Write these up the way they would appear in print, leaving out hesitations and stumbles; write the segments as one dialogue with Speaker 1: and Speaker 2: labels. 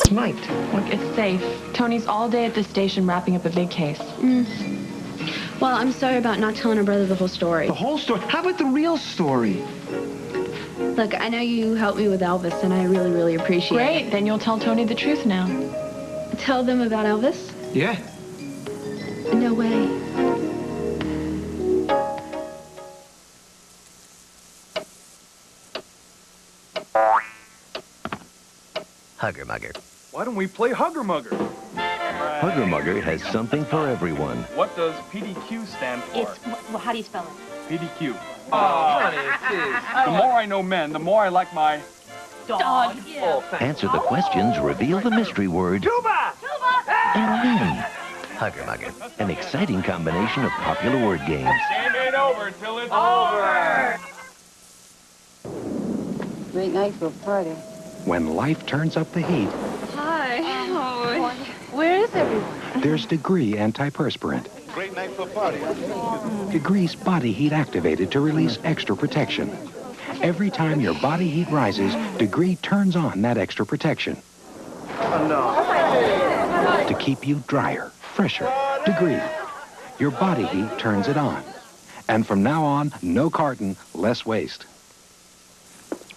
Speaker 1: Tonight.
Speaker 2: Look, it's safe. Tony's all day at the station wrapping up a big case.
Speaker 3: Well, I'm sorry about not telling her brother the whole story.
Speaker 1: The whole story? How about the real story?
Speaker 3: Look, I know you helped me with Elvis, and I really, really appreciate it.
Speaker 2: Great, then you'll tell Tony the truth now.
Speaker 3: Tell them about Elvis?
Speaker 1: Yeah.
Speaker 3: No way.
Speaker 4: Hugger Mugger.
Speaker 5: Why don't we play Hugger Mugger?
Speaker 4: Hugger Mugger has something for everyone.
Speaker 5: What does PDQ stand for?
Speaker 6: Well, how do you spell it?
Speaker 5: PDQ. Honey, the more I know men, the more I like my...
Speaker 6: Dog. Yeah.
Speaker 4: Answer the questions, reveal the mystery word,
Speaker 5: Tuba!
Speaker 4: and win. Hugger Mugger, an exciting combination of popular word games.
Speaker 5: Game ain't over till it's over!
Speaker 7: Great night for a party.
Speaker 8: When life turns up the heat,
Speaker 3: Hi. Oh.
Speaker 7: Where is everyone?
Speaker 8: there's Degree antiperspirant.
Speaker 9: Great night for a party.
Speaker 8: Degree's body heat activated to release extra protection. Every time your body heat rises, Degree turns on that extra protection. To keep you drier, fresher. Degree. Your body heat turns it on. And from now on, no carton, less waste.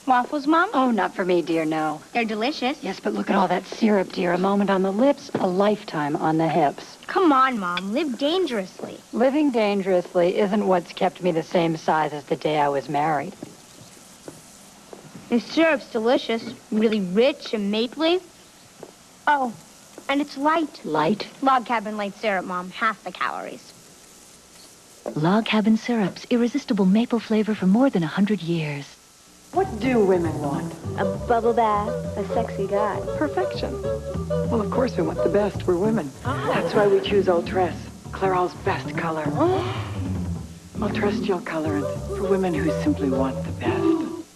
Speaker 6: Waffles, Mom?
Speaker 7: Oh, not for me, dear, no.
Speaker 6: They're delicious.
Speaker 7: Yes, but look at all that syrup, dear. A moment on the lips, a lifetime on the hips.
Speaker 6: Come on, Mom. Live dangerously.
Speaker 7: Living dangerously isn't what's kept me the same size as the day I was married.
Speaker 6: The syrup's delicious. Really rich and mapley. Oh, and it's light.
Speaker 7: Light?
Speaker 6: Log Cabin Light syrup, Mom. Half the calories.
Speaker 10: Log Cabin Syrup's irresistible maple flavor for more than 100 years.
Speaker 11: What do women want?
Speaker 6: A bubble bath, a sexy guy.
Speaker 11: Perfection. Well, of course we want the best. We're women. That's why we choose Ultress, Clairol's best color. Ultress gel colorant for women who simply want the best.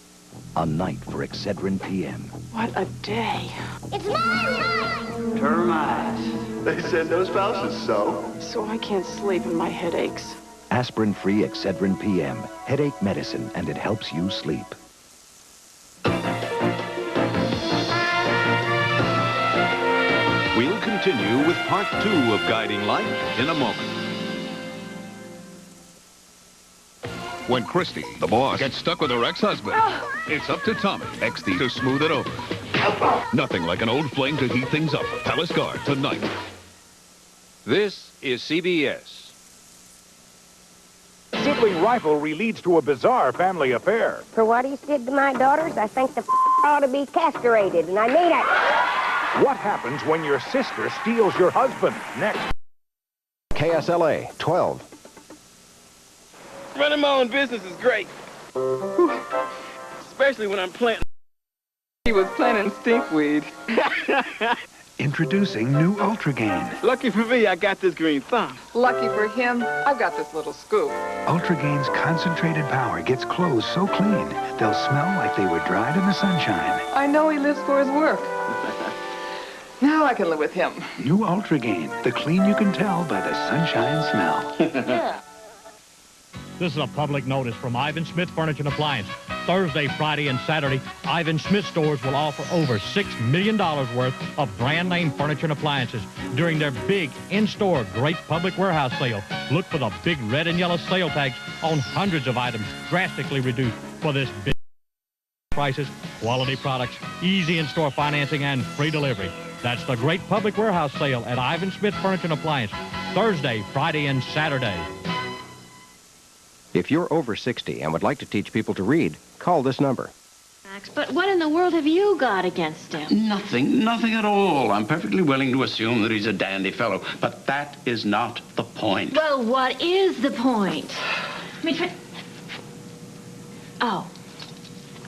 Speaker 4: A night for Excedrin PM.
Speaker 11: What a day.
Speaker 6: It's my night!
Speaker 9: Termites. They said no spouses, so.
Speaker 11: So I can't sleep and my head aches.
Speaker 4: Aspirin-free Excedrin PM. Headache medicine, and it helps you sleep.
Speaker 12: We'll continue with part 2 of Guiding Light in a moment.
Speaker 13: When Christy, the boss, gets stuck with her ex-husband, it's up to Tommy, XD, to smooth it over. Nothing like an old flame to heat things up. Palace Guard tonight.
Speaker 12: This is CBS.
Speaker 5: Sibling rivalry leads to a bizarre family affair.
Speaker 6: For what he did to my daughters, I think the ought to be castrated, and I mean it.
Speaker 5: What happens when your sister steals your husband? Next.
Speaker 8: KSLA 12.
Speaker 14: Running my own business is great. Especially when I'm planting.
Speaker 11: He was planting stinkweed.
Speaker 8: Introducing new Ultragain.
Speaker 14: Lucky for me, I got this green thumb.
Speaker 11: Lucky for him, I've got this little scoop.
Speaker 8: Ultragain's concentrated power gets clothes so clean, they'll smell like they were dried in the sunshine.
Speaker 11: I know he lives for his work. Now I can live with him.
Speaker 8: New Ultragain, the clean you can tell by the sunshine smell.
Speaker 11: Yeah.
Speaker 15: This is a public notice from Ivan Smith Furniture and Appliance. Thursday, Friday, and Saturday, Ivan Smith stores will offer over $6 million worth of brand name furniture and appliances during their big in-store Great Public Warehouse sale. Look for the big red and yellow sale tags on hundreds of items, drastically reduced for this big prices, quality products, easy in-store financing, and free delivery. That's the Great Public Warehouse sale at Ivan Smith Furniture and Appliance, Thursday, Friday, and Saturday.
Speaker 16: If you're over 60 and would like to teach people to read, call this number.
Speaker 10: Max, but what in the world have you got against him?
Speaker 17: Nothing at all. I'm perfectly willing to assume that he's a dandy fellow, but that is not the point.
Speaker 10: Well, what is the point? I mean,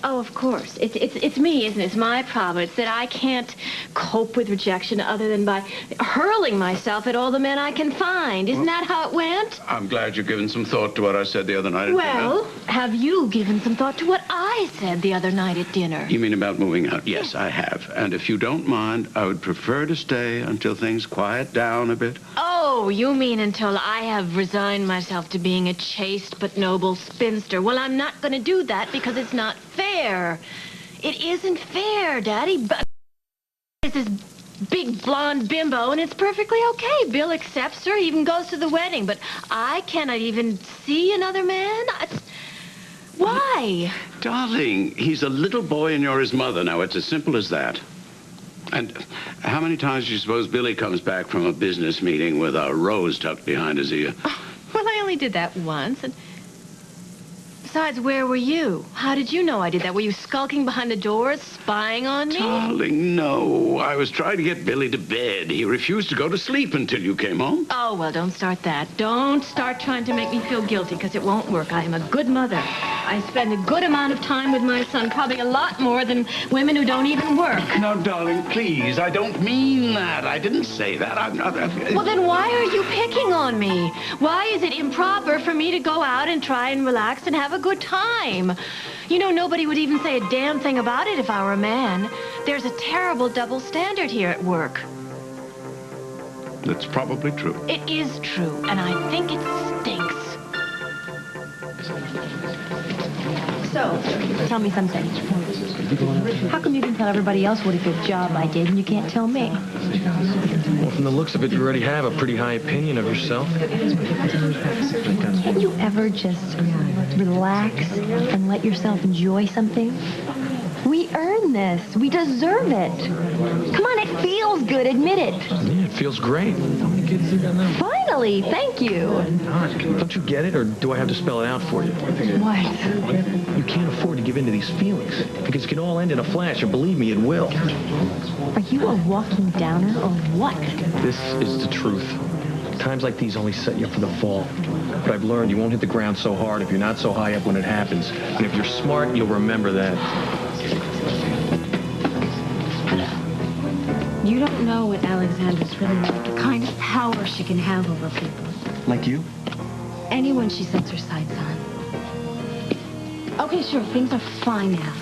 Speaker 10: Oh, of course. It's me, isn't it? It's my problem. It's that I can't cope with rejection other than by hurling myself at all the men I can find. Isn't that how it went?
Speaker 17: I'm glad you've given some thought to what I said the other night at
Speaker 10: Well,
Speaker 17: dinner.
Speaker 10: have you given some thought to what I said the other night at dinner?
Speaker 17: You mean about moving out? Yes, I have. And if you don't mind, I would prefer to stay until things quiet down a bit.
Speaker 10: Oh, you mean until I have resigned myself to being a chaste but noble spinster. Well, I'm not going to do that because it's not fair. It isn't fair, Daddy. But this is big blonde bimbo, and it's perfectly okay. Bill accepts her, even goes to the wedding, but I cannot even see another man. Why?
Speaker 17: Darling, he's a little boy and you're his mother. Now, it's as simple as that. And how many times do you suppose Billy comes back from a business meeting with a rose tucked behind his ear?
Speaker 10: Oh, well, I only did that once, and besides, where were you? How did you know I did that? Were you skulking behind the doors, spying on me?
Speaker 17: Darling, no. I was trying to get Billy to bed. He refused to go to sleep until you came home.
Speaker 10: Oh, well, don't start that. Don't start trying to make me feel guilty, because it won't work. I am a good mother. I spend a good amount of time with my son, probably a lot more than women who don't even work.
Speaker 17: No, darling, please. I don't mean that. I didn't say that. I'm not...
Speaker 10: Well, then why are you picking on me? Why is it improper for me to go out and try and relax and have a good time? You know, nobody would even say a damn thing about it if I were a man. There's a terrible double standard here at work.
Speaker 17: That's probably true.
Speaker 10: It is true, and I think it stinks.
Speaker 18: So, tell me something. How come you didn't tell everybody else what a good job I did and you can't tell me?
Speaker 19: Well, from the looks of it, you already have a pretty high opinion of yourself.
Speaker 18: Can't you ever just relax and let yourself enjoy something? We earn this. We deserve it. Come on, it feels good. Admit it.
Speaker 19: Yeah, it feels great. How many kids you got now?
Speaker 18: Finally, thank you.
Speaker 19: Don't you get it, or do I have to spell it out for you?
Speaker 18: What?
Speaker 19: You can't afford to give in to these feelings, because it can all end in a flash, and believe me, it will.
Speaker 18: Are you a walking downer or what?
Speaker 19: This is the truth. Times like these only set you up for the fall. But I've learned you won't hit the ground so hard if you're not so high up when it happens. And if you're smart, you'll remember that.
Speaker 3: You don't know what Alexandra's really like, the kind of power she can have over people.
Speaker 1: Like you?
Speaker 3: Anyone she sets her sights on. Okay, sure, things are fine now.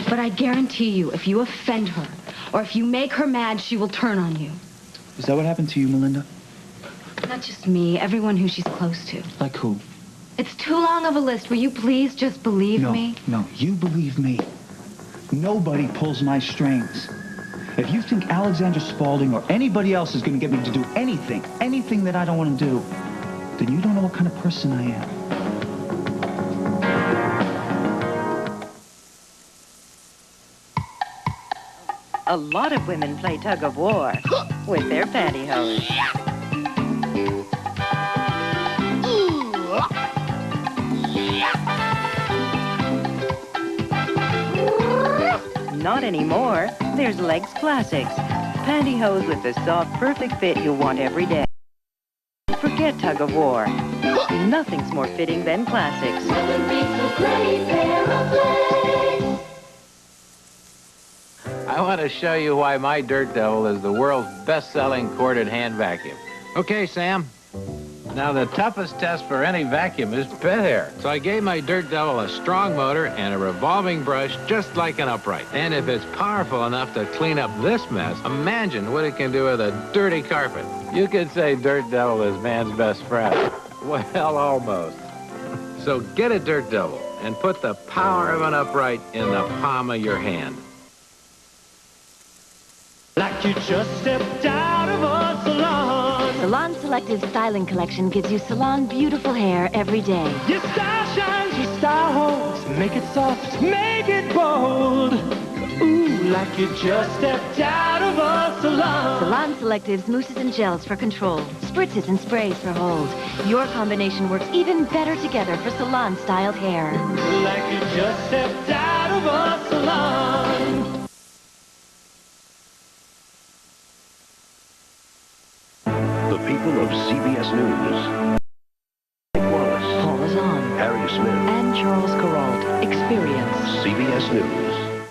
Speaker 3: But I guarantee you, if you offend her, or if you make her mad, she will turn on you.
Speaker 1: Is that what happened to you, Melinda?
Speaker 3: Not just me, everyone who she's close to.
Speaker 1: Like who?
Speaker 3: It's too long of a list. Will you please just believe me?
Speaker 1: No, you believe me. Nobody pulls my strings. If you think Alexandra Spaulding or anybody else is going to get me to do anything that I don't want to do, then you don't know what kind of person I am.
Speaker 20: A lot of women play tug of war with their pantyhose. Not anymore. There's Legs Classics. Pantyhose with the soft, perfect fit you'll want every day. Forget tug of war. Nothing's more fitting than Classics.
Speaker 21: I want to show you why my Dirt Devil is the world's best-selling corded hand vacuum. Okay, Sam. Now, the toughest test for any vacuum is pit hair. So I gave my Dirt Devil a strong motor and a revolving brush just like an upright. And if it's powerful enough to clean up this mess, imagine what it can do with a dirty carpet. You could say Dirt Devil is man's best friend. Well, almost. So get a Dirt Devil and put the power of an upright in the palm of your hand.
Speaker 22: Like you just stepped out of a salon.
Speaker 18: Salon Selective Styling Collection gives you salon beautiful hair every day.
Speaker 22: Your style shines, your style holds. Make it soft, make it bold. Ooh, like you just stepped out of a salon.
Speaker 18: Salon Selective's mousses and gels for control, spritzes and sprays for hold. Your combination works even better together for salon-styled hair.
Speaker 22: Like you just stepped out of a salon.
Speaker 4: The people of CBS News. Mike Wallace.
Speaker 18: Paul is on.
Speaker 4: Harry Smith.
Speaker 18: And Charles Kuralt. Experience.
Speaker 4: CBS News.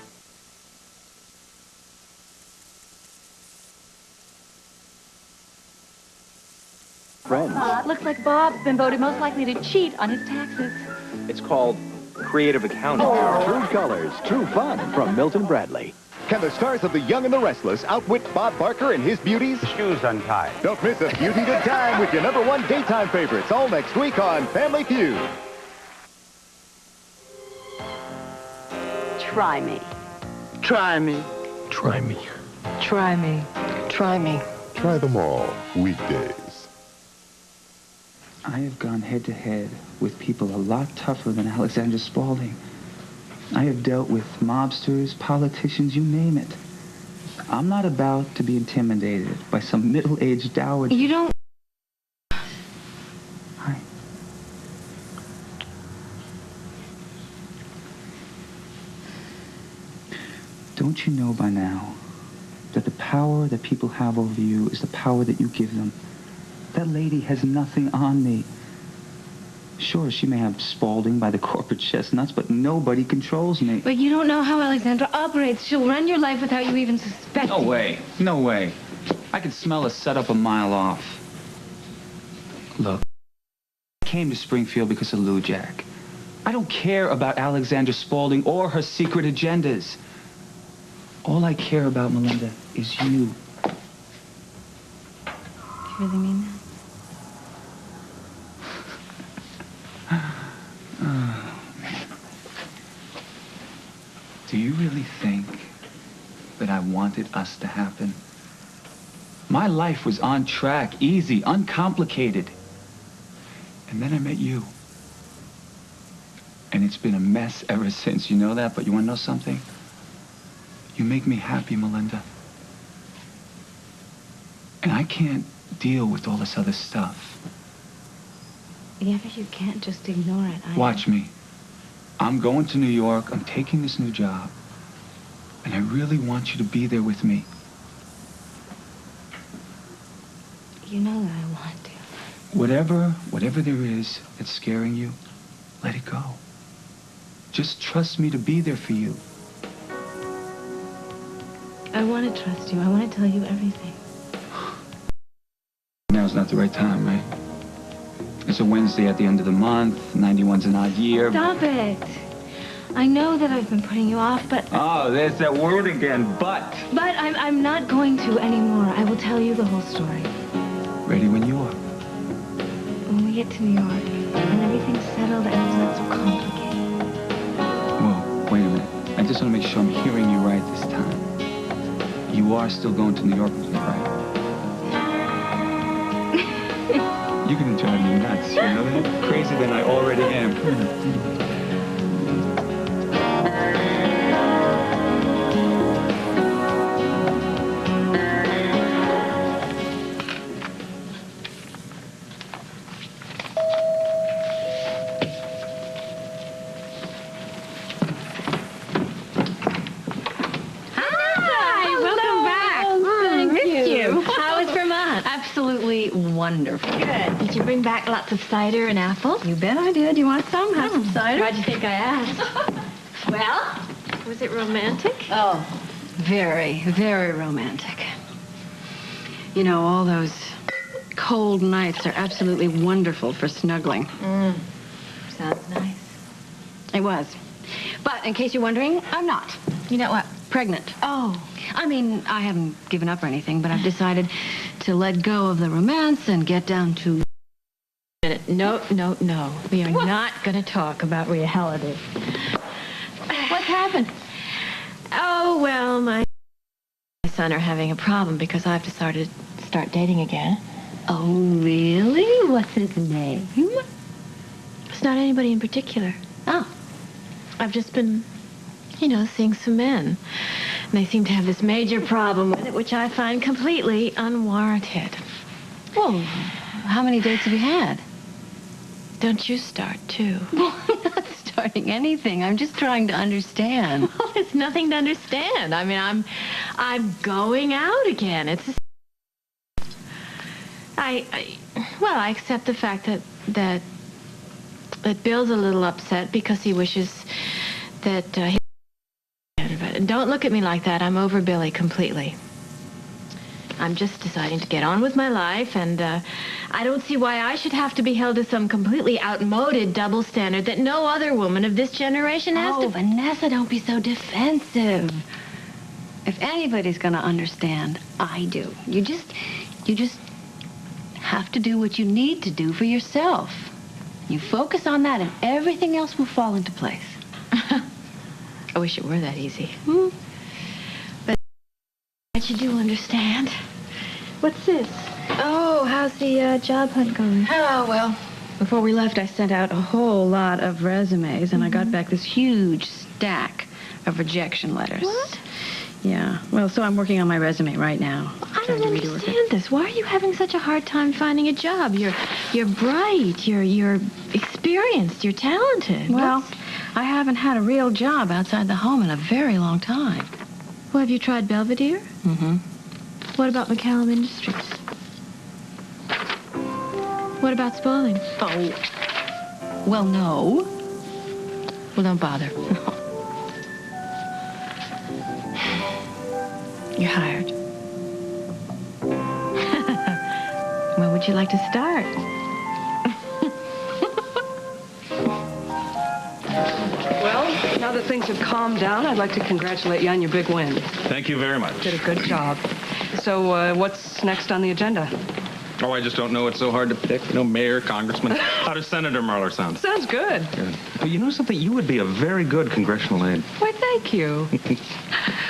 Speaker 23: Friends.
Speaker 3: Looks like Bob's been voted most likely to cheat on his taxes.
Speaker 23: It's called creative accounting.
Speaker 24: True colors, true fun from Milton Bradley. Can the stars of The Young and the Restless outwit Bob Barker and his beauties?
Speaker 23: Shoes untied.
Speaker 24: Don't miss a beauty good time with your #1 daytime favorites all next week on Family Feud.
Speaker 20: Try me.
Speaker 14: Try me.
Speaker 19: Try me.
Speaker 11: Try me. Try me.
Speaker 2: Try them all weekdays.
Speaker 1: I have gone head-to-head with people a lot tougher than Alexander Spaulding. I have dealt with mobsters, politicians, you name it. I'm not about to be intimidated by some middle-aged dowager.
Speaker 3: You don't...
Speaker 1: Hi. Don't you know by now that the power that people have over you is the power that you give them? That lady has nothing on me. Sure, she may have Spaulding by the corporate chestnuts, but nobody controls me.
Speaker 3: But you don't know how Alexandra operates. She'll run your life without you even suspecting.
Speaker 1: No way. No way. I can smell a setup a mile off. Look, I came to Springfield because of Lou Jack. I don't care about Alexandra Spaulding or her secret agendas. All I care about, Melinda, is you.
Speaker 3: Do you really mean that?
Speaker 1: Oh, man. Do you really think that I wanted us to happen? My life was on track, easy, uncomplicated. And then I met you. And it's been a mess ever since. You know that? But you want to know something? You make me happy, Melinda. And I can't deal with all this other stuff.
Speaker 3: Yeah, but you can't just ignore it.
Speaker 1: Watch me. I'm going to New York. I'm taking this new job. And I really want you to be there with me.
Speaker 3: You know that I want to.
Speaker 1: Whatever there is that's scaring you, let it go. Just trust me to be there for you.
Speaker 3: I want to trust you. I want to tell you everything.
Speaker 1: Now's not the right time, right? It's a Wednesday at the end of the month. 91's an odd year.
Speaker 3: Stop it. I know that I've been putting you off, but...
Speaker 1: Oh, there's that word again, but.
Speaker 3: But I'm not going to anymore. I will tell you the whole story.
Speaker 1: Ready when you are.
Speaker 3: When we get to New York, when everything's settled and it's not so complicated.
Speaker 1: Whoa, wait a minute. I just want to make sure I'm hearing you right this time. You are still going to New York with me, right? You're gonna drive me nuts, you know that? Crazier than I already am. Come on.
Speaker 10: Wonderful. Good. Did you bring back lots of cider and apples?
Speaker 18: You bet I did. You want some? Have some cider?
Speaker 10: Why'd you think I asked? Well, was it romantic?
Speaker 11: Oh, very, very romantic. You know, all those cold nights are absolutely wonderful for snuggling.
Speaker 10: Sounds nice.
Speaker 11: It was. But in case you're wondering, I'm not.
Speaker 10: You know what?
Speaker 11: Pregnant.
Speaker 10: Oh.
Speaker 11: I mean, I haven't given up or anything, but I've decided to let go of the romance and get down to...
Speaker 10: No. We are not going to talk about reality.
Speaker 11: What happened?
Speaker 10: Oh, well, my son are having a problem because I've decided to start dating again.
Speaker 18: Oh, really? What's his name?
Speaker 10: It's not anybody in particular.
Speaker 11: Oh.
Speaker 10: I've just been, seeing some men. And they seem to have this major problem with it, which I find completely unwarranted.
Speaker 11: Well, how many dates have you had?
Speaker 10: Don't you start, too?
Speaker 11: Well, I'm not starting anything. I'm just trying to understand.
Speaker 10: Well, there's nothing to understand. I mean, I'm going out again. It's I accept the fact that Bill's a little upset because he wishes that he... But don't look at me like that. I'm over Billy completely. I'm just deciding to get on with my life, and I don't see why I should have to be held to some completely outmoded double standard that no other woman of this generation has to...
Speaker 11: Oh, Vanessa, don't be so defensive. If anybody's gonna understand, I do. You just have to do what you need to do for yourself. You focus on that, and everything else will fall into place.
Speaker 10: I wish it were that easy. But I
Speaker 3: bet you do understand. What's this?
Speaker 18: Oh, how's the job hunt going?
Speaker 3: Oh, well, before we left, I sent out a whole lot of resumes, and I got back this huge stack of rejection letters.
Speaker 18: What?
Speaker 3: Yeah. Well, so I'm working on my resume right now.
Speaker 18: I don't understand this. Why are you having such a hard time finding a job? You're bright. You're experienced. You're talented.
Speaker 3: Well, I haven't had a real job outside the home in a very long time.
Speaker 18: Well, have you tried Belvedere?
Speaker 3: Mm-hmm.
Speaker 18: What about McCallum Industries? What about Spaulding?
Speaker 3: Oh. Well, no. Well, don't bother. You're hired. When would you like to start?
Speaker 11: Well, now that things have calmed down, I'd like to congratulate you on your big win.
Speaker 19: Thank you very much.
Speaker 11: Did a good job. So, what's next on the agenda?
Speaker 19: Oh, I just don't know. It's so hard to pick. You know, mayor, congressman. How does Senator Mueller sound?
Speaker 11: Sounds good.
Speaker 19: Good. Well, you know something? You would be a very good congressional aide.
Speaker 11: Why, thank you.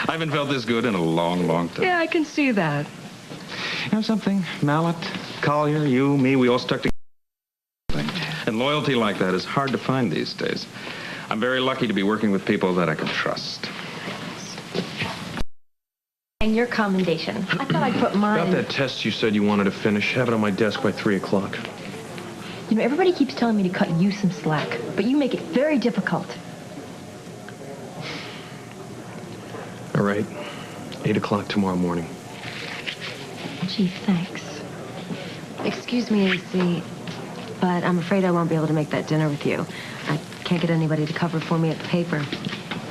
Speaker 19: I haven't felt this good in a long, long time.
Speaker 11: Yeah, I can see that.
Speaker 19: You know something? Mallet, Collier, you, me, we all stuck together. And loyalty like that is hard to find these days. I'm very lucky to be working with people that I can trust.
Speaker 18: And your commendation. I thought I'd put mine.
Speaker 19: About that test you said you wanted to finish, have it on my desk by 3 o'clock.
Speaker 18: You know, everybody keeps telling me to cut you some slack, but you make it very difficult.
Speaker 19: All right. 8 o'clock tomorrow morning.
Speaker 18: Gee, thanks. Excuse me, AC, but I'm afraid I won't be able to make that dinner with you. I can't get anybody to cover for me at the paper.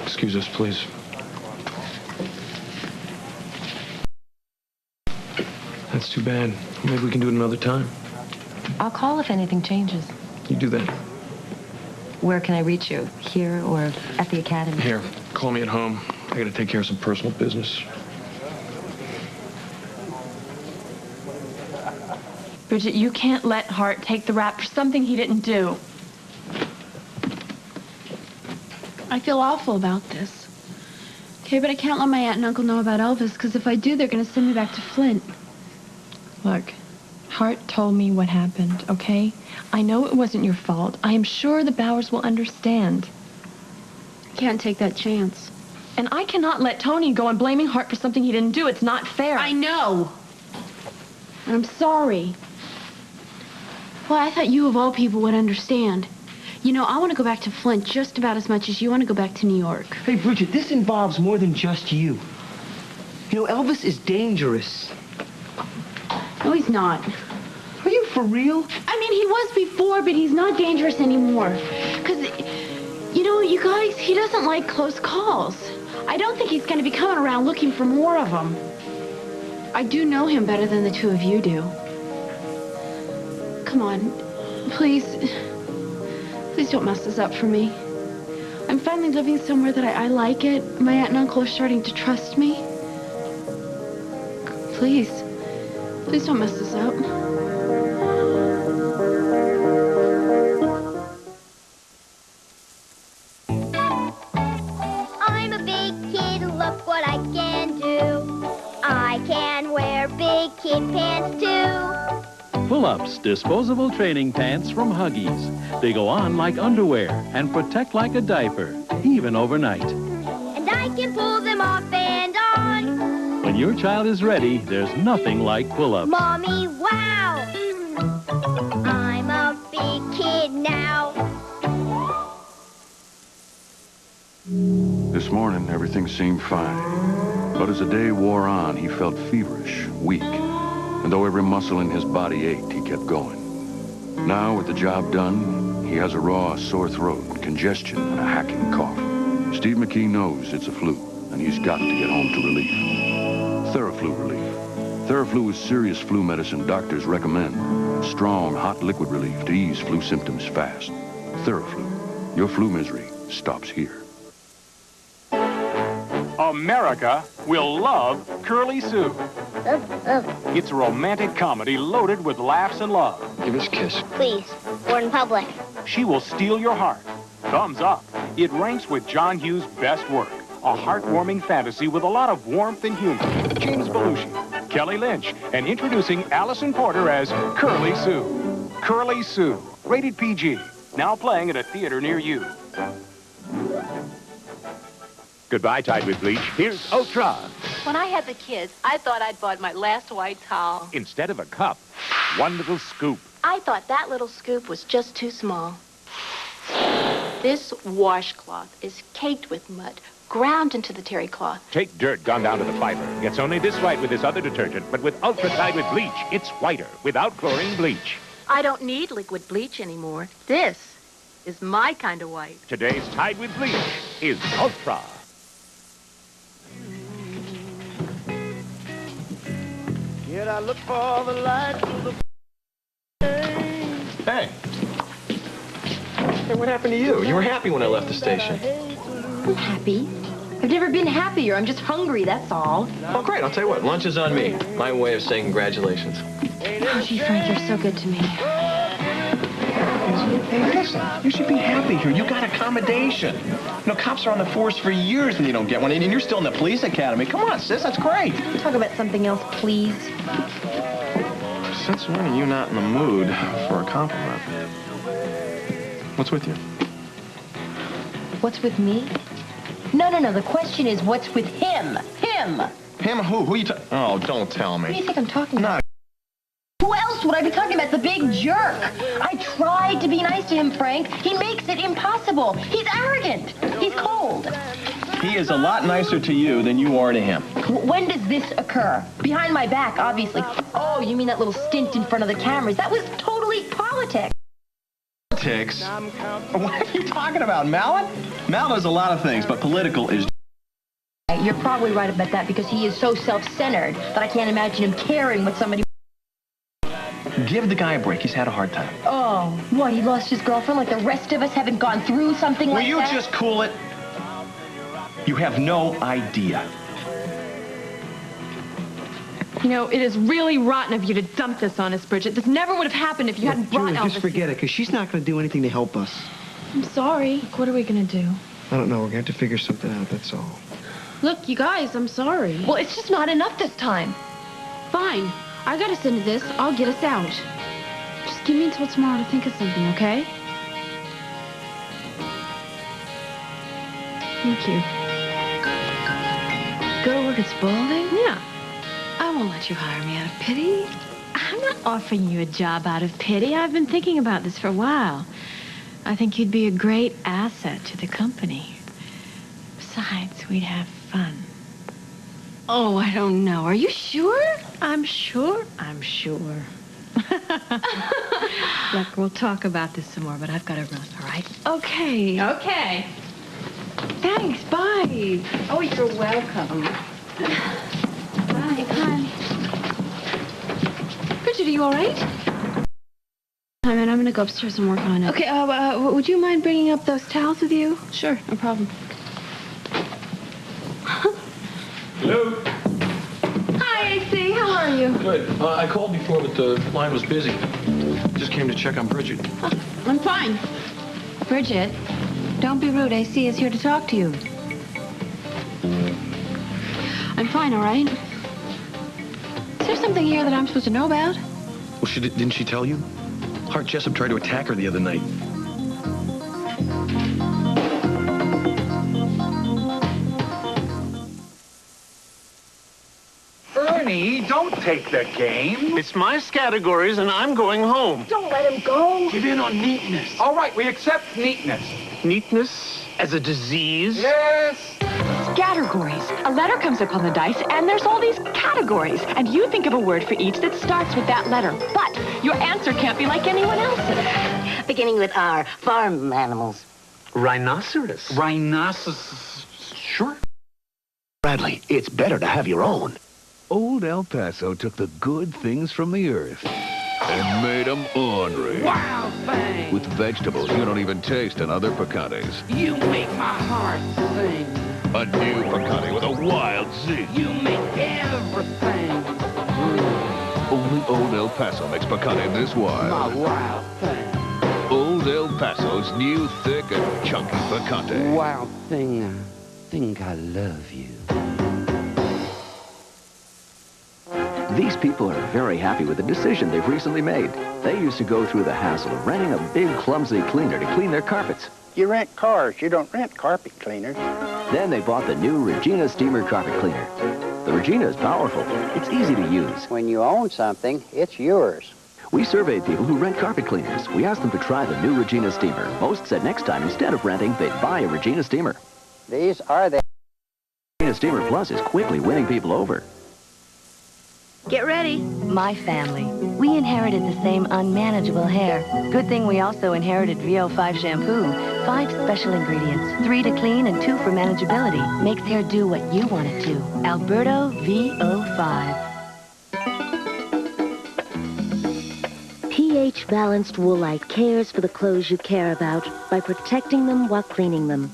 Speaker 19: Excuse us, please. That's too bad. Maybe we can do it another time.
Speaker 18: I'll call if anything changes.
Speaker 19: You do that.
Speaker 18: Where can I reach you? Here or at the academy?
Speaker 19: Here, call me at home. I gotta take care of some personal business.
Speaker 10: Bridget, you can't let Hart take the rap for something he didn't do.
Speaker 6: I feel awful about this. Okay, but I can't let my aunt and uncle know about Elvis, because if I do, they're going to send me back to Flint.
Speaker 10: Look, Hart told me what happened, okay? I know it wasn't your fault. I am sure the Bowers will understand.
Speaker 6: I can't take that chance.
Speaker 10: And I cannot let Tony go on blaming Hart for something he didn't do. It's not fair.
Speaker 6: I know. And I'm sorry. Well, I thought you of all people would understand. You know, I want to go back to Flint just about as much as you want to go back to New York.
Speaker 1: Hey, Bridget, this involves more than just you. You know, Elvis is dangerous.
Speaker 6: No, he's not.
Speaker 1: Are you for real?
Speaker 6: I mean, he was before, but he's not dangerous anymore. Because, you know, you guys, he doesn't like close calls. I don't think he's going to be coming around looking for more of them. I do know him better than the two of you do. Come on, please. Please don't mess this up for me. I'm finally living somewhere that I like it. My aunt and uncle are starting to trust me. Please. Please don't mess this up.
Speaker 7: I'm a big kid, look what I can do. I can wear big kid pants too.
Speaker 9: Pull-ups, disposable training pants from Huggies. They go on like underwear and protect like a diaper, even overnight.
Speaker 7: And I can pull them off and on.
Speaker 9: When your child is ready, there's nothing like pull-ups.
Speaker 7: Mommy, wow! I'm a big kid now.
Speaker 12: This morning, everything seemed fine. But as the day wore on, he felt feverish, weak. And though every muscle in his body ached, he kept going. Now, with the job done, he has a raw, sore throat, congestion, and a hacking cough. Steve McKee knows it's a flu, and he's got to get home to relief. Theraflu relief. Theraflu is serious flu medicine doctors recommend. Strong, hot liquid relief to ease flu symptoms fast. Theraflu. Your flu misery stops here.
Speaker 5: America will love Curly Sue. It's a romantic comedy loaded with laughs and love.
Speaker 19: Give us a kiss.
Speaker 7: Please, we're in public.
Speaker 5: She will steal your heart. Thumbs up. It ranks with John Hughes' best work. a heartwarming fantasy with a lot of warmth and humor. James Belushi, Kelly Lynch, and introducing Allison Porter as Curly Sue. Curly Sue, rated PG, now playing at a theater near you.
Speaker 8: Goodbye, Tide with Bleach. Here's Ultra.
Speaker 10: When I had the kids, I thought I'd bought my last white towel.
Speaker 8: Instead of a cup, one little scoop.
Speaker 10: I thought that little scoop was just too small. This washcloth is caked with mud, ground into the terry cloth.
Speaker 8: Take dirt gone down to the fiber. Gets only this white with this other detergent, but with Ultra Tide with Bleach, it's whiter without chlorine bleach.
Speaker 10: I don't need liquid bleach anymore. This is my kind of white.
Speaker 8: Today's Tide with Bleach is Ultra.
Speaker 22: Yet I look for the light of the...
Speaker 13: Hey. Hey, what happened to you? You were happy when I left the station.
Speaker 18: I'm happy. I've never been happier. I'm just hungry, that's all.
Speaker 13: Oh, great. I'll tell you what. Lunch is on me. My way of saying congratulations.
Speaker 18: Oh, gee, Frank, you're so good to me.
Speaker 13: Hey, listen. You should be happy here. You got accommodation. You know, cops are on the force for years and you don't get one. And you're still in the police academy. Come on, sis. That's great.
Speaker 18: Talk about something else, please.
Speaker 13: Since when are you not in the mood for a compliment? What's with you?
Speaker 18: What's with me? No. The question is, what's with him? Him!
Speaker 13: Him who? Who you talking? Oh, don't tell me.
Speaker 18: Who do you think I'm talking about? Who else would I be talking about? The big jerk. I tried to be nice to him, Frank. He makes it impossible. He's arrogant. He's cold.
Speaker 13: He is a lot nicer to you than you are to him.
Speaker 18: When does this occur? Behind my back, obviously. Oh, you mean that little stint in front of the cameras? That was totally politics.
Speaker 13: Politics? What are you talking about, Mallet? Mallet is a lot of things, but political is...
Speaker 18: You're probably right about that because he is so self-centered that I can't imagine him caring what somebody...
Speaker 13: Give the guy a break. He's had a hard time.
Speaker 18: Oh, what? He lost his girlfriend like the rest of us haven't gone through something like that?
Speaker 13: Will you just cool it? You have no idea.
Speaker 6: You know, it is really rotten of you to dump this on us, Bridget. This never would have happened if you hadn't brought
Speaker 15: Julie,
Speaker 6: Elvis.
Speaker 15: just forget it, because she's not going to do anything to help us.
Speaker 6: I'm sorry. Look, what are we going to do?
Speaker 15: I don't know. We're going to have to figure something out, that's all.
Speaker 6: Look, you guys, I'm sorry.
Speaker 10: Well, it's just not enough this time.
Speaker 6: Fine. I got us into this. I'll get us out. Just give me until tomorrow to think of something, okay? Thank you.
Speaker 10: Go to work at Spaulding?
Speaker 6: Yeah.
Speaker 10: I won't let you hire me out of pity. I'm not offering you a job out of pity. I've been thinking about this for a while. I think you'd be a great asset to the company. Besides, we'd have fun. Oh, I don't know. Are you sure? I'm sure. I'm sure. Look, we'll talk about this some more, but I've got to run, all right? Okay.
Speaker 6: Okay.
Speaker 10: Thanks. Bye. Oh, you're welcome.
Speaker 6: Bye. Bye.
Speaker 10: Bridget, are you all right?
Speaker 6: I'm going to go upstairs and work on it.
Speaker 10: Okay, would you mind bringing up those towels with you?
Speaker 6: Sure, no problem.
Speaker 13: Hello?
Speaker 10: Hi, AC. How are you?
Speaker 13: Good. I called before, but the line was busy. Just came to check on Bridget.
Speaker 6: I'm fine.
Speaker 10: Bridget, don't be rude. AC is here to talk to you.
Speaker 6: I'm fine, all right?
Speaker 10: Is there something here that I'm supposed to know about?
Speaker 13: Well, didn't she tell you? Hart Jessup tried to attack her the other night.
Speaker 1: Ernie, don't take the game.
Speaker 14: It's my categories, and I'm going home.
Speaker 6: Don't let him go.
Speaker 14: Give in on neatness.
Speaker 1: All right, we accept neatness.
Speaker 14: Neatness as a disease?
Speaker 1: Yes.
Speaker 6: Categories. A letter comes up on the dice, and there's all these categories. And you think of a word for each that starts with that letter. But your answer can't be like anyone else's.
Speaker 16: Beginning with R, farm animals.
Speaker 14: Rhinoceros.
Speaker 1: Rhinoceros. Sure.
Speaker 8: Bradley, it's better to have your own. Old El Paso took the good things from the earth and made them ornery.
Speaker 22: Wow, thing.
Speaker 8: With vegetables you don't even taste in other picantes.
Speaker 22: You make my heart sing.
Speaker 8: A new picante with a wild zing.
Speaker 22: You make everything.
Speaker 8: Only Old El Paso makes picante this wild.
Speaker 22: My wild thing.
Speaker 8: Old El Paso's new thick and chunky picante.
Speaker 22: Wild thing.
Speaker 4: think I love you.
Speaker 17: These people are very happy with the decision they've recently made. They used to go through the hassle of renting a big, clumsy cleaner to clean their carpets.
Speaker 21: You rent cars, you don't rent carpet cleaners.
Speaker 17: Then they bought the new Regina Steamer Carpet Cleaner. The Regina is powerful. It's easy to use.
Speaker 21: When you own something, it's yours.
Speaker 17: We surveyed people who rent carpet cleaners. We asked them to try the new Regina Steamer. Most said next time, instead of renting, they'd buy a Regina Steamer.
Speaker 21: These are the...
Speaker 17: Regina Steamer Plus is quickly winning people over.
Speaker 18: Get ready. My family. We inherited the same unmanageable hair. Good thing we also inherited VO5 shampoo. 5 special ingredients. 3 to clean and 2 for manageability. Makes hair do what you want it to. Alberto VO5.
Speaker 23: pH-balanced Woolite cares for the clothes you care about by protecting them while cleaning them.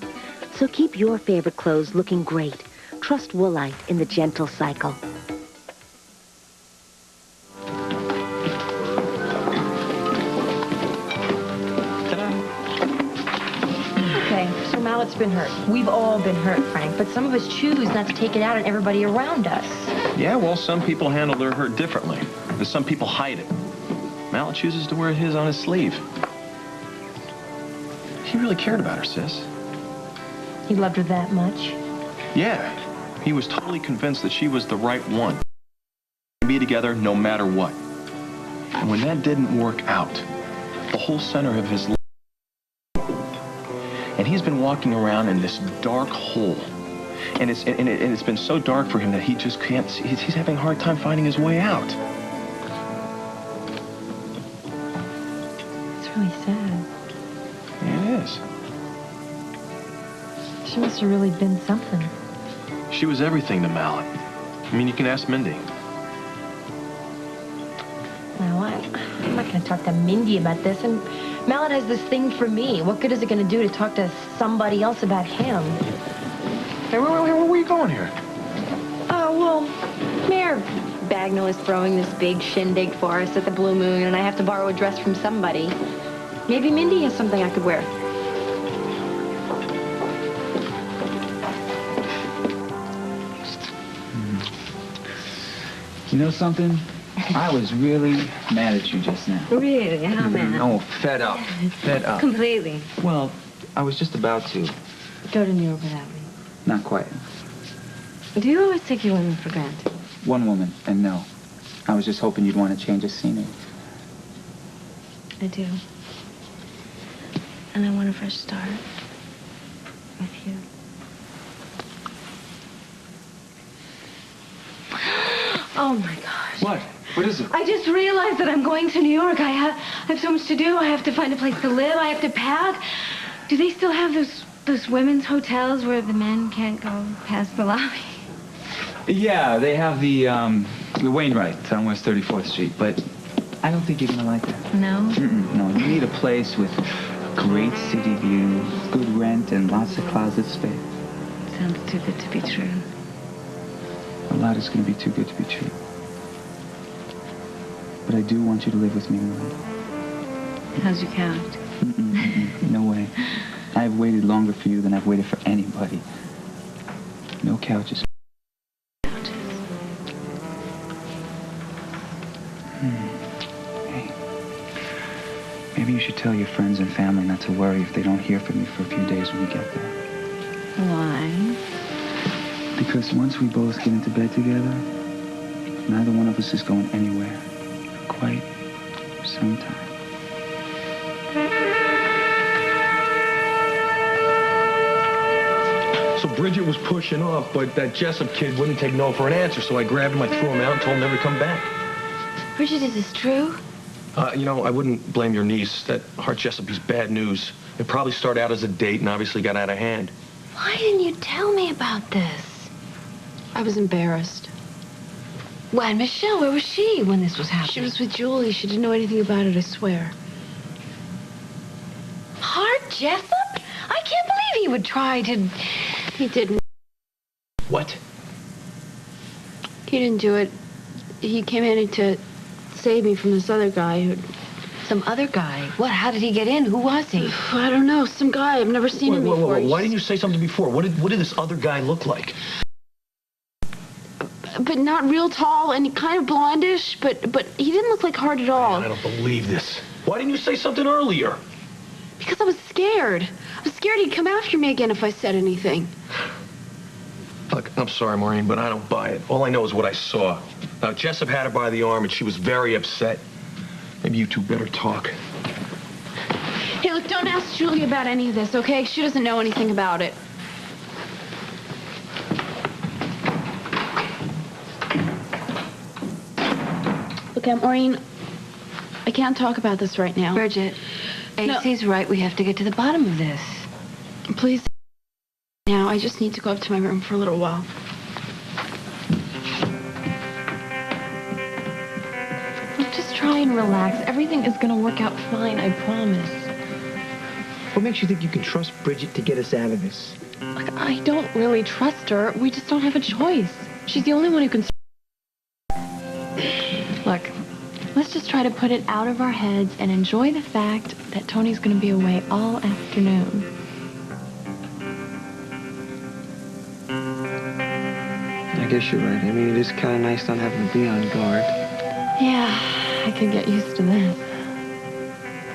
Speaker 23: So keep your favorite clothes looking great. Trust Woolite in the gentle cycle.
Speaker 10: Okay, so Mallet's been hurt. We've all been hurt, Frank, but some of us choose not to take it out on everybody around us.
Speaker 13: Yeah, well, some people handle their hurt differently. But some people hide it. Mallet chooses to wear his on his sleeve. He really cared about her, sis.
Speaker 10: He loved her that much?
Speaker 13: Yeah. He was totally convinced that she was the right one. Be together no matter what. And when that didn't work out, the whole center of his life, and he's been walking around in this dark hole. And it's been so dark for him that he just can't see. He's having a hard time finding his way out.
Speaker 10: It's really sad.
Speaker 13: Yeah, it is.
Speaker 10: She must have really been something.
Speaker 13: She was everything to Mallet. I mean, you can ask Mindy.
Speaker 10: Now, I'm not going to talk to Mindy about this, and Mallet has this thing for me. What good is it going to do to talk to somebody else about him?
Speaker 13: Hey, where are you going here?
Speaker 10: Oh, well, Mayor Bagnall is throwing this big shindig for us at the Blue Moon, and I have to borrow a dress from somebody. Maybe Mindy has something I could wear.
Speaker 1: You know something? I was really mad at you just now.
Speaker 18: Really? How mad?
Speaker 1: Oh, fed up. Fed up.
Speaker 18: Completely.
Speaker 1: Well, I was just about to.
Speaker 18: Go to New York without me.
Speaker 1: Not quite.
Speaker 18: Do you always take your women for granted?
Speaker 1: One woman, and no. I was just hoping you'd want to change the scenery.
Speaker 18: I do. And I want a fresh start with you. Oh, my gosh.
Speaker 1: What? What is it?
Speaker 3: I just realized that I'm going to New York. I have so much to do. I have to find a place to live. I have to pack. Do they still have those women's hotels where the men can't go past the lobby?
Speaker 1: Yeah, they have the Wainwright on West 34th Street, but I don't think you're gonna like that.
Speaker 3: No?
Speaker 1: No, you need a place with great city view, good rent, and lots of closet space.
Speaker 3: Sounds too good to be true.
Speaker 1: A lot is gonna be too good to be true. But I do want you to live with me, Marie.
Speaker 3: How's your couch?
Speaker 1: No way. I've waited longer for you than I've waited for anybody. No couches. Hey. Maybe you should tell your friends and family not to worry if they don't hear from you for a few days when you get there.
Speaker 3: Why?
Speaker 1: Because once we both get into bed together, neither one of us is going anywhere for quite some time.
Speaker 13: So Bridget was pushing off, but that Jessup kid wouldn't take no for an answer, so I grabbed him, I threw him out, and told him never to come back.
Speaker 3: Bridget, is this true?
Speaker 13: You know, I wouldn't blame your niece. That Hart Jessup's bad news. It probably started out as a date and obviously got out of hand.
Speaker 3: Why didn't you tell me about this?
Speaker 6: I was embarrassed.
Speaker 3: Why, Michelle, where was she when this was happening?
Speaker 6: She was with Julie. She didn't know anything about it, I swear.
Speaker 3: Hart Jessup? I can't believe he would try to...
Speaker 6: He didn't.
Speaker 13: What?
Speaker 6: He didn't do it. He came in to save me from this other guy who'd
Speaker 10: Some other guy. What? How did he get in? Who was he?
Speaker 6: I don't know. Some guy. I've never seen him before.
Speaker 2: Why didn't you say something before? What did this other guy look like?
Speaker 6: But not real tall and kind of blondish, but he didn't look like hard at all.
Speaker 2: I don't believe this. Why didn't you say something earlier?
Speaker 6: Because I was scared. I was scared he'd come after me again if I said anything.
Speaker 2: Look, I'm sorry, Maureen, but I don't buy it. All I know is what I saw. Now, Jessup had her by the arm, and she was very upset. Maybe you two better talk.
Speaker 6: Hey, look, don't ask Julie about any of this, okay? She doesn't know anything about it. Look, Maureen, I can't talk about this right now.
Speaker 10: Bridget, AC's right. We have to get to the bottom of this.
Speaker 6: Please. Now, I just need to go up to my room for a little while.
Speaker 10: Look, just try and relax. Everything is going to work out fine, I promise.
Speaker 15: What makes you think you can trust Bridget to get us out of this?
Speaker 10: Look, I don't really trust her. We just don't have a choice. She's the only one who can... Look, let's just try to put it out of our heads and enjoy the fact that Tony's going to be away all afternoon.
Speaker 15: I guess you're right. I mean, it is kind of nice not having to be on guard.
Speaker 10: Yeah, I can get used to this.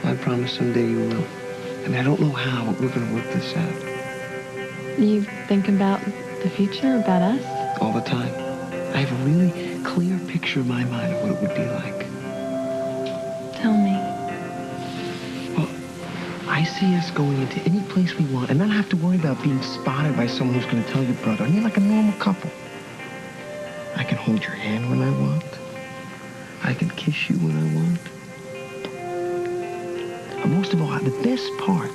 Speaker 15: I promise someday you will. And I don't know how, but we're going to work this out.
Speaker 10: You think about the future, about us?
Speaker 15: All the time. I have a really clear picture in my mind of what it would be like.
Speaker 10: Tell me.
Speaker 15: Well, I see us going into any place we want and not have to worry about being spotted by someone who's going to tell your brother. I mean, like a normal couple. I can hold your hand when I want. I can kiss you when I want. But most of all, the best part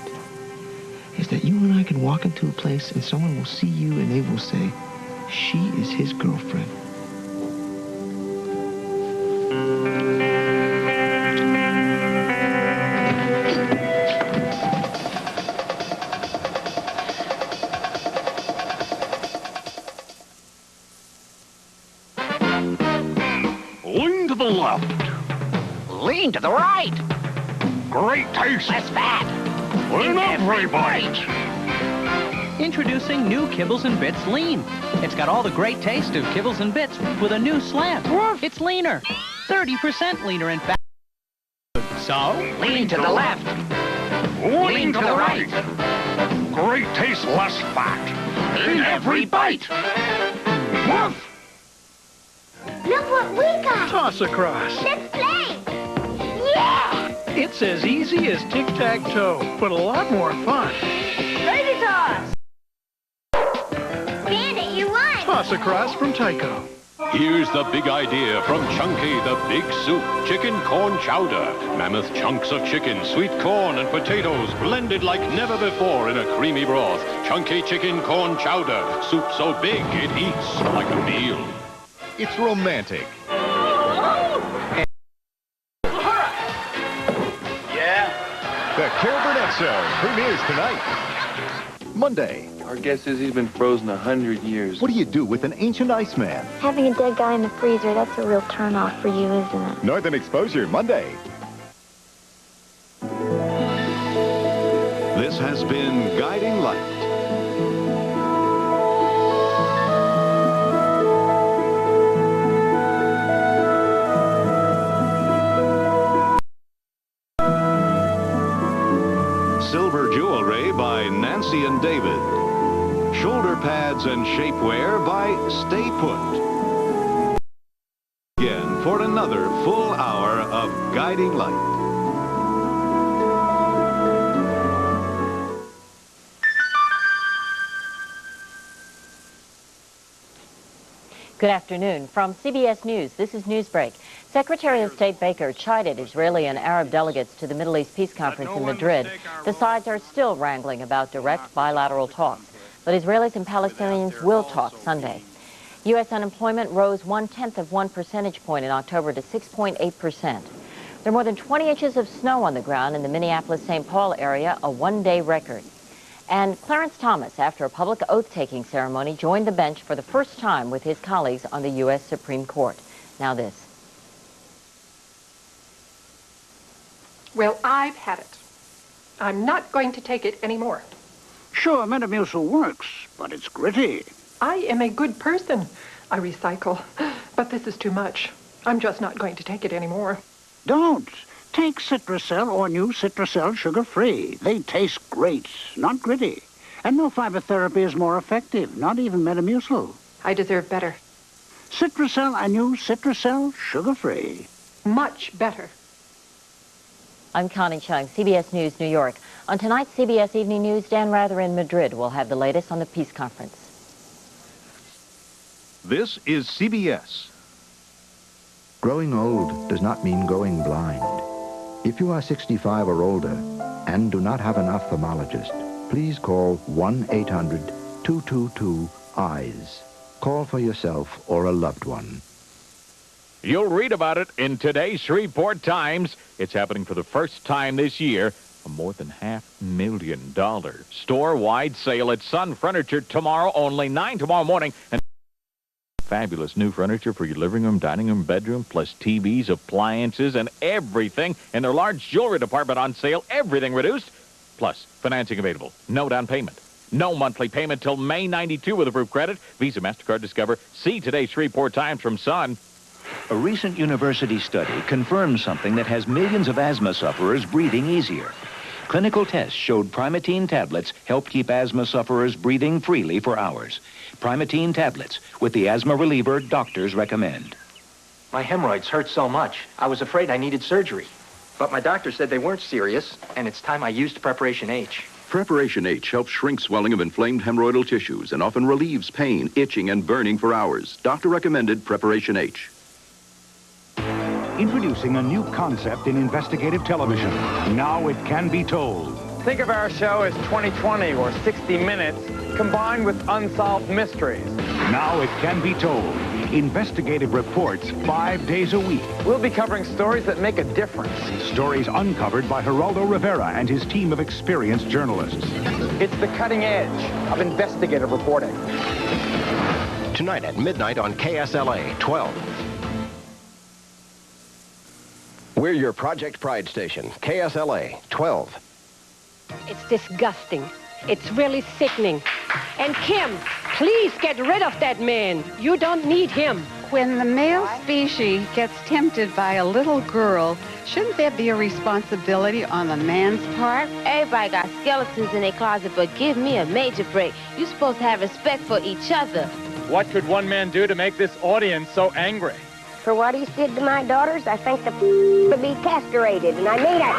Speaker 15: is that you and I can walk into a place and someone will see you and they will say, she is his girlfriend.
Speaker 8: Lean to the left.
Speaker 4: Lean to the right.
Speaker 8: Great taste.
Speaker 4: Less fat.
Speaker 8: In every bite.
Speaker 20: Introducing new Kibbles and Bits Lean. It's got all the great taste of Kibbles and Bits with a new slant. It's leaner. 30% leaner in fat. So,
Speaker 4: Lean to the left.
Speaker 8: Lean to the right. Great taste, less fat. In every bite. Woof.
Speaker 7: Look what we got.
Speaker 14: Toss across.
Speaker 7: Let's play. Yeah!
Speaker 14: It's as easy as tic-tac-toe, but a lot more fun.
Speaker 7: Baby toss. Bandit, you won.
Speaker 14: Toss across from Tyco.
Speaker 5: Here's the big idea from Chunky, the Big Soup Chicken Corn Chowder. Mammoth chunks of chicken, sweet corn, and potatoes blended like never before in a creamy broth. Chunky Chicken Corn Chowder. Soup so big it eats like a meal.
Speaker 8: It's romantic.
Speaker 14: Yeah?
Speaker 8: The Carol Burnett Show premieres tonight. Monday.
Speaker 13: Our guess is he's been frozen 100 years.
Speaker 8: What do you do with an ancient Iceman?
Speaker 7: Having a dead guy in the freezer, that's a real turnoff for you, isn't it?
Speaker 8: Northern Exposure, Monday. This has been Guiding Light. Silver Jewelry by Nancy and David. Shoulder pads and shapewear by Stay Put. Again for another full hour of Guiding Light.
Speaker 24: Good afternoon. From CBS News, this is Newsbreak. Secretary of State Baker chided Israeli and Arab delegates to the Middle East Peace Conference in Madrid. The sides are still wrangling about direct bilateral talks, but Israelis and Palestinians will talk Sunday. U.S. unemployment rose 0.1 of 1 percentage point in October to 6.8%. There are more than 20 inches of snow on the ground in the Minneapolis-St. Paul area, a one-day record. And Clarence Thomas, after a public oath-taking ceremony, joined the bench for the first time with his colleagues on the U.S. Supreme Court. Now this.
Speaker 9: Well, I've had it. I'm not going to take it anymore.
Speaker 21: Sure, Metamucil works, but it's gritty.
Speaker 9: I am a good person. I recycle. But this is too much. I'm just not going to take it anymore.
Speaker 21: Don't. Take Citracel or new Citracel sugar-free. They taste great, not gritty. And no fiber therapy is more effective, not even Metamucil.
Speaker 9: I deserve better.
Speaker 21: Citracel and new Citracel sugar-free.
Speaker 9: Much better.
Speaker 24: I'm Connie Chung, CBS News, New York. On tonight's CBS Evening News, Dan Rather in Madrid will have the latest on the peace conference.
Speaker 11: This is CBS.
Speaker 12: Growing old does not mean going blind. If you are 65 or older and do not have an ophthalmologist, please call 1-800-222-EYES. Call for yourself or a loved one.
Speaker 11: You'll read about it in today's Shreveport Times. It's happening for the first time this year. A more than $500,000 store-wide sale at Sun Furniture tomorrow, only 9 tomorrow morning. And fabulous new furniture for your living room, dining room, bedroom, plus TVs, appliances, and everything. And their large jewelry department on sale, everything reduced. Plus, financing available. No down payment. No monthly payment till May 92 with approved credit. Visa, MasterCard, Discover. See today's Shreveport Times from Sun.
Speaker 19: A recent university study confirms something that has millions of asthma sufferers breathing easier. Clinical tests showed Primatene tablets help keep asthma sufferers breathing freely for hours. Primatene tablets, with the asthma reliever doctors recommend.
Speaker 25: My hemorrhoids hurt so much, I was afraid I needed surgery. But my doctor said they weren't serious, and it's time I used Preparation H.
Speaker 26: Preparation H helps shrink swelling of inflamed hemorrhoidal tissues and often relieves pain, itching, and burning for hours. Doctor recommended Preparation H.
Speaker 27: Introducing a new concept in investigative television. Now it can be told.
Speaker 28: Think of our show as 2020 or 60 Minutes combined with unsolved mysteries.
Speaker 27: Now it can be told. Investigative reports 5 days a week.
Speaker 28: We'll be covering stories that make a difference.
Speaker 27: Stories uncovered by Geraldo Rivera and his team of experienced journalists.
Speaker 28: It's the cutting edge of investigative reporting.
Speaker 29: Tonight at midnight on KSLA 12. We're your Project Pride station, KSLA 12.
Speaker 30: It's disgusting. It's really sickening. And Kim, please get rid of that man. You don't need him.
Speaker 31: When the male species gets tempted by a little girl, shouldn't there be a responsibility on the man's part?
Speaker 32: Everybody got skeletons in their closet, but give me a major break. You're supposed to have respect for each other.
Speaker 28: What could one man do to make this audience so angry?
Speaker 32: For what he did to my daughters, I think the to be castrated, and I mean it.